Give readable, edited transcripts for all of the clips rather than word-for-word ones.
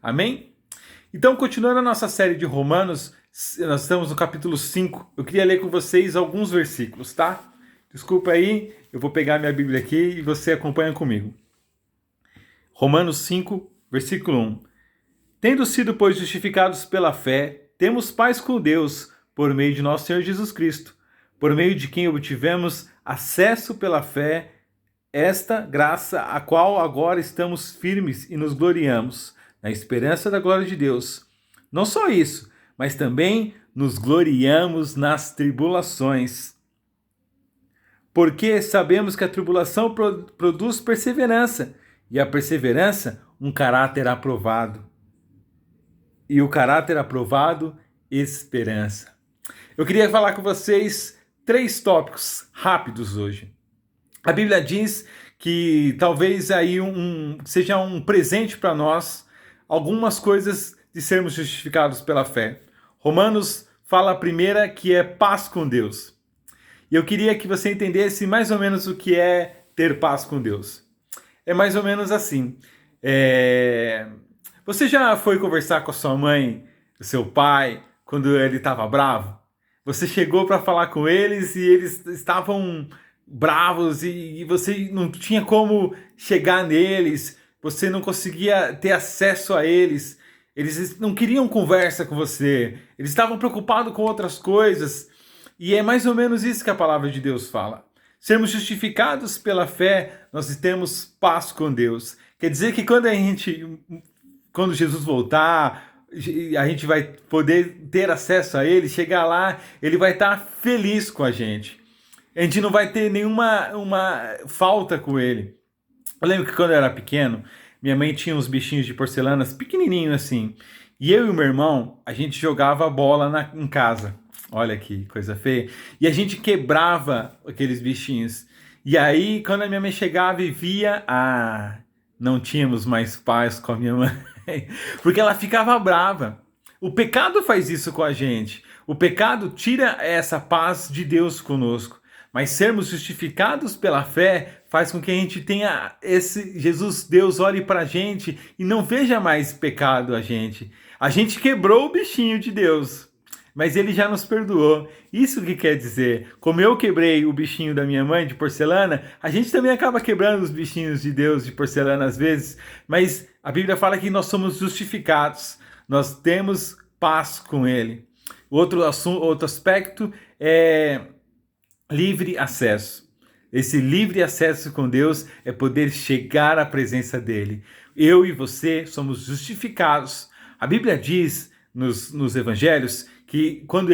Amém? Então, continuando a nossa série de Romanos, nós estamos no capítulo 5. Eu queria ler com vocês alguns versículos, tá? Desculpa aí, eu vou pegar minha Bíblia aqui e você acompanha comigo. Romanos 5, versículo 1. Tendo sido, pois, justificados pela fé, temos paz com Deus, por meio de nosso Senhor Jesus Cristo, por meio de quem obtivemos acesso pela fé, esta graça a qual agora estamos firmes e nos gloriamos, na esperança da glória de Deus. Não só isso, mas também nos gloriamos nas tribulações. Porque sabemos que a tribulação produz perseverança, e a perseverança, um caráter aprovado. E o caráter aprovado, esperança. Eu queria falar com vocês 3 tópicos rápidos hoje. A Bíblia diz que talvez aí seja um presente para nós algumas coisas de sermos justificados pela fé. Romanos fala a primeira, que é paz com Deus. E eu queria que você entendesse mais ou menos o que é ter paz com Deus. É mais ou menos assim. Você já foi conversar com a sua mãe, o seu pai, quando ele estava bravo? Você chegou para falar com eles e eles estavam bravos e você não tinha como chegar neles, você não conseguia ter acesso a eles, eles não queriam conversa com você, eles estavam preocupados com outras coisas. E é mais ou menos isso que a palavra de Deus fala. Sermos justificados pela fé, nós temos paz com Deus. Quer dizer que quando Jesus voltar, a gente vai poder ter acesso a Ele, chegar lá, Ele vai estar feliz com a gente. A gente não vai ter nenhuma falta com Ele. Eu lembro que quando eu era pequeno, minha mãe tinha uns bichinhos de porcelanas pequenininhos assim. E eu e o meu irmão, a gente jogava bola em casa. Olha que coisa feia. E a gente quebrava aqueles bichinhos. E aí, quando a minha mãe chegava e via, não tínhamos mais paz com a minha mãe. Porque ela ficava brava. O pecado faz isso com a gente. O pecado tira essa paz de Deus conosco. Mas sermos justificados pela fé faz com que a gente tenha Jesus, Deus olhe para a gente e não veja mais pecado a gente. A gente quebrou o bichinho de Deus, mas Ele já nos perdoou. Isso que quer dizer, como eu quebrei o bichinho da minha mãe de porcelana, a gente também acaba quebrando os bichinhos de Deus de porcelana às vezes, mas a Bíblia fala que nós somos justificados, nós temos paz com Ele. Outro aspecto é livre acesso. Esse livre acesso com Deus é poder chegar à presença dEle. Eu e você somos justificados. A Bíblia diz nos evangelhos que quando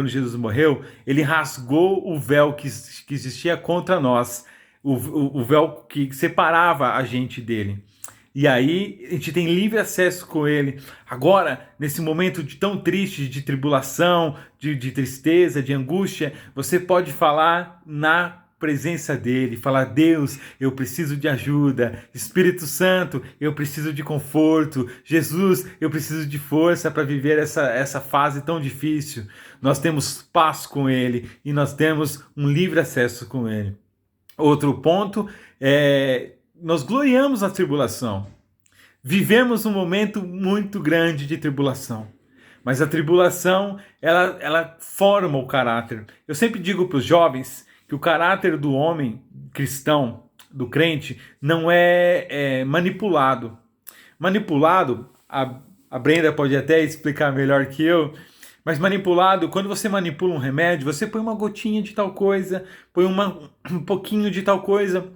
Jesus morreu, ele rasgou o véu que existia contra nós, o véu que separava a gente dele. E aí a gente tem livre acesso com Ele. Agora, nesse momento tão triste, de tribulação, de tristeza, de angústia, você pode falar na presença dEle. Falar: Deus, eu preciso de ajuda. Espírito Santo, eu preciso de conforto. Jesus, eu preciso de força para viver essa fase tão difícil. Nós temos paz com Ele e nós temos um livre acesso com Ele. Outro ponto é: nós gloriamos na tribulação. Vivemos um momento muito grande de tribulação. Mas a tribulação, ela forma o caráter. Eu sempre digo para os jovens que o caráter do homem cristão, do crente, não é manipulado. Manipulado, a Brenda pode até explicar melhor que eu, mas manipulado, quando você manipula um remédio, você põe uma gotinha de tal coisa, põe um pouquinho de tal coisa,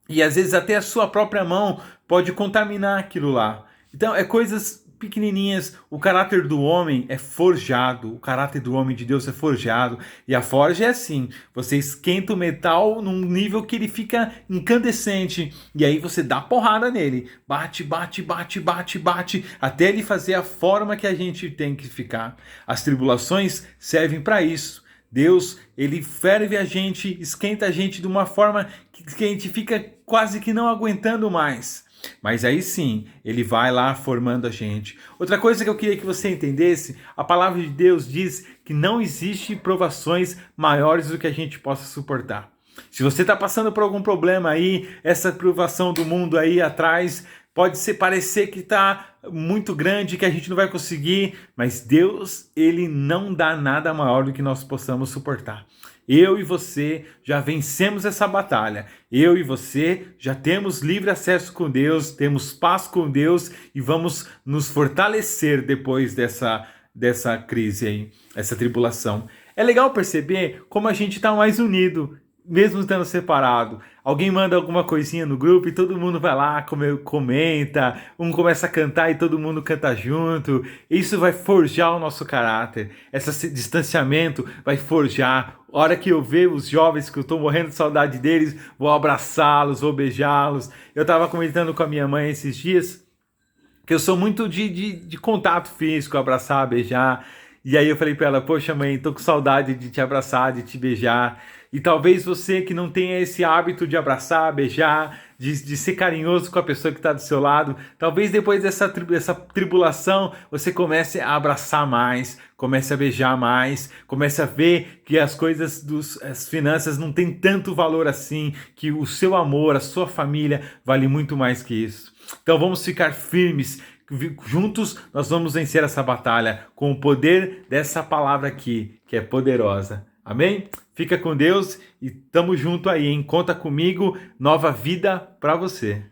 e às vezes até a sua própria mão pode contaminar aquilo lá. Então é coisas pequenininhas. O caráter do homem é forjado. O caráter do homem de Deus é forjado. E a forja é assim. Você esquenta o metal num nível que ele fica incandescente. E aí você dá porrada nele. Bate, bate, bate, bate, bate. Até ele fazer a forma que a gente tem que ficar. As tribulações servem para isso. Deus, ele ferve a gente, esquenta a gente de uma forma que a gente fica quase que não aguentando mais. Mas aí sim, ele vai lá formando a gente. Outra coisa que eu queria que você entendesse, a palavra de Deus diz que não existe provações maiores do que a gente possa suportar. Se você está passando por algum problema aí, essa provação do mundo aí atrás pode ser parecer que está muito grande, que a gente não vai conseguir, mas Deus, ele não dá nada maior do que nós possamos suportar. Eu e você já vencemos essa batalha. Eu e você já temos livre acesso com Deus, temos paz com Deus e vamos nos fortalecer depois dessa crise aí, essa tribulação. É legal perceber como a gente está mais unido, mesmo estando separado. Alguém manda alguma coisinha no grupo e todo mundo vai lá, comenta, um começa a cantar e todo mundo canta junto. Isso vai forjar o nosso caráter. Esse distanciamento vai forjar. A hora que eu ver os jovens, que eu estou morrendo de saudade deles, vou abraçá-los, vou beijá-los. Eu estava comentando com a minha mãe esses dias que eu sou muito de contato físico, abraçar, beijar. E aí eu falei para ela, poxa mãe, tô com saudade de te abraçar, de te beijar. E talvez você que não tenha esse hábito de abraçar, beijar, de ser carinhoso com a pessoa que está do seu lado, talvez depois dessa tribulação você comece a abraçar mais, comece a beijar mais, comece a ver que as coisas, as finanças não têm tanto valor assim, que o seu amor, a sua família vale muito mais que isso. Então vamos ficar firmes. Juntos nós vamos vencer essa batalha com o poder dessa palavra aqui, que é poderosa. Amém? Fica com Deus e tamo junto aí, hein? Conta comigo, nova vida para você.